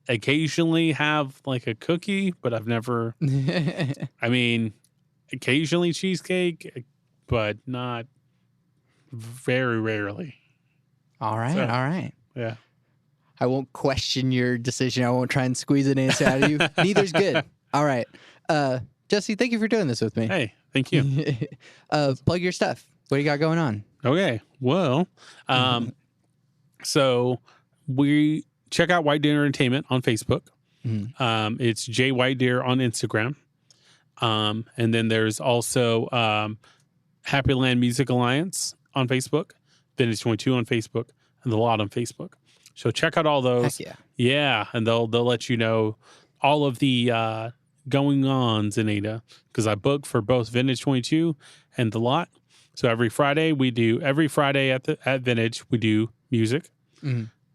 [SPEAKER 2] occasionally have like a cookie, but I've never, occasionally cheesecake, but not very rarely.
[SPEAKER 1] All right.
[SPEAKER 2] Yeah.
[SPEAKER 1] I won't question your decision. I won't try and squeeze an answer out of you. Neither's good. All right. Jesse, thank you for doing this with me.
[SPEAKER 2] Hey, thank you.
[SPEAKER 1] Plug your stuff. What do you got going on?
[SPEAKER 2] Okay. Well, so we check out WhiteDeer Entertainment on Facebook. It's J WhiteDeer on Instagram. And then there's also Happy Land Music Alliance on Facebook, Vintage 22 on Facebook, and The Lot on Facebook. So check out all those.
[SPEAKER 1] Heck yeah.
[SPEAKER 2] Yeah, and they'll let you know all of the going ons in Ada, because I book for both Vintage 22 and The Lot. So every Friday at Vintage we do music.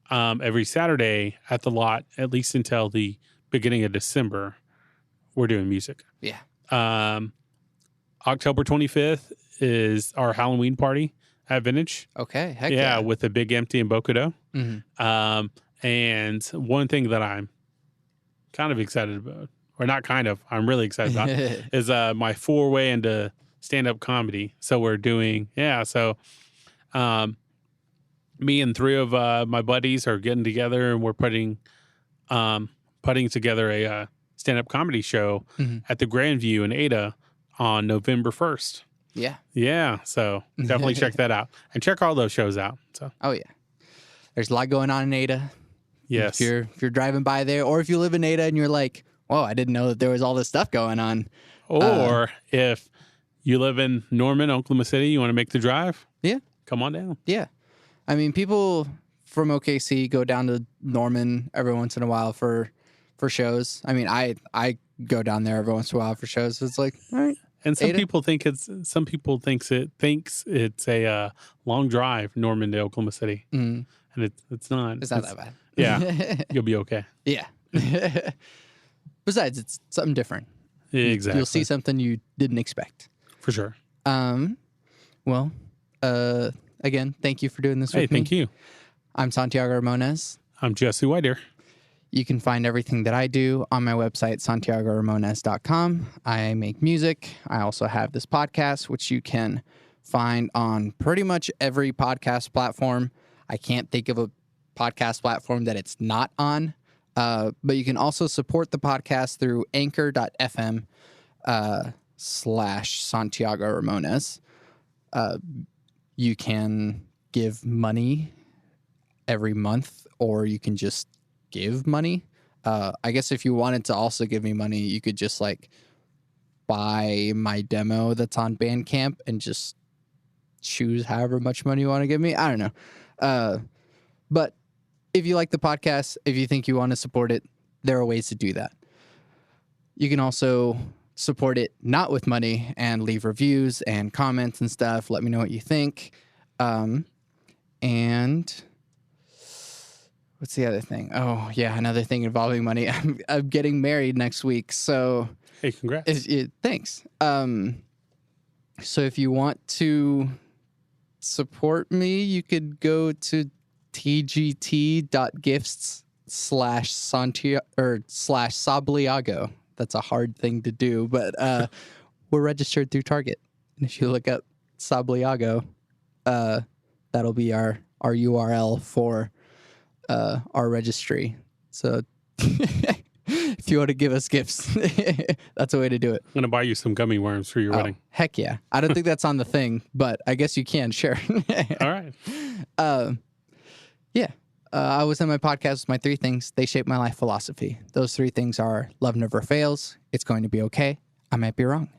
[SPEAKER 2] Every Saturday at The Lot, at least until the beginning of December, we're doing music.
[SPEAKER 1] Yeah.
[SPEAKER 2] October 25th is our Halloween party at Vintage.
[SPEAKER 1] Okay. Heck yeah.
[SPEAKER 2] With a big empty in Bocodo. And one thing that I'm kind of excited about, or not kind of, I'm really excited about, is my 4-way into stand-up comedy. So we're doing, me and 3 of my buddies are getting together, and we're putting together a stand-up comedy show at the Grandview in Ada on November 1st.
[SPEAKER 1] Yeah.
[SPEAKER 2] Yeah. So definitely check that out, and check all those shows out. So.
[SPEAKER 1] Oh yeah. There's a lot going on in Ada.
[SPEAKER 2] Yes.
[SPEAKER 1] If you're driving by there, or if you live in Ada and you're like, whoa, I didn't know that there was all this stuff going on.
[SPEAKER 2] Or if you live in Norman, Oklahoma City, you want to make the drive?
[SPEAKER 1] Yeah.
[SPEAKER 2] Come on down.
[SPEAKER 1] Yeah. I mean, people from OKC go down to Norman every once in a while for shows. I mean, I go down there every once in a while for shows. So it's like, all right.
[SPEAKER 2] And some people think it's a long drive, Norman to Oklahoma City, and it's not.
[SPEAKER 1] It's not that bad.
[SPEAKER 2] Yeah, you'll be okay.
[SPEAKER 1] Yeah. Besides, it's something different.
[SPEAKER 2] Exactly.
[SPEAKER 1] You'll see something you didn't expect.
[SPEAKER 2] For sure.
[SPEAKER 1] Well, again, thank you for doing this with me.
[SPEAKER 2] Hey, thank you.
[SPEAKER 1] I'm Santiago Ramones.
[SPEAKER 2] I'm Jesse WhiteDeer.
[SPEAKER 1] You can find everything that I do on my website, santiagoramones.com. I make music. I also have this podcast, which you can find on pretty much every podcast platform. I can't think of a podcast platform that it's not on. But you can also support the podcast through anchor.fm / Santiago Ramones. You can give money every month, or you can just give money. I guess if you wanted to also give me money, you could just like buy my demo that's on Bandcamp and just choose however much money you want to give me. I don't know. But if you like the podcast, if you think you want to support it, there are ways to do that. You can also support it not with money and leave reviews and comments and stuff. Let me know what you think. And what's the other thing? Oh, yeah, another thing involving money. I'm getting married next week, so
[SPEAKER 2] Hey, congrats.
[SPEAKER 1] Thanks. So if you want to support me, you could go to tgt.gifts/Santiago. That's a hard thing to do, but we're registered through Target. And if you look up Sabliago, that'll be our URL for our registry. So if you want to give us gifts, that's a way to do it.
[SPEAKER 2] I'm going to buy you some gummy worms for your wedding.
[SPEAKER 1] Heck yeah. I don't think that's on the thing, but I guess you can. Sure.
[SPEAKER 2] All right.
[SPEAKER 1] Yeah. I was in my podcast with my 3 things. They shape my life philosophy. Those 3 things are: love never fails. It's going to be okay. I might be wrong.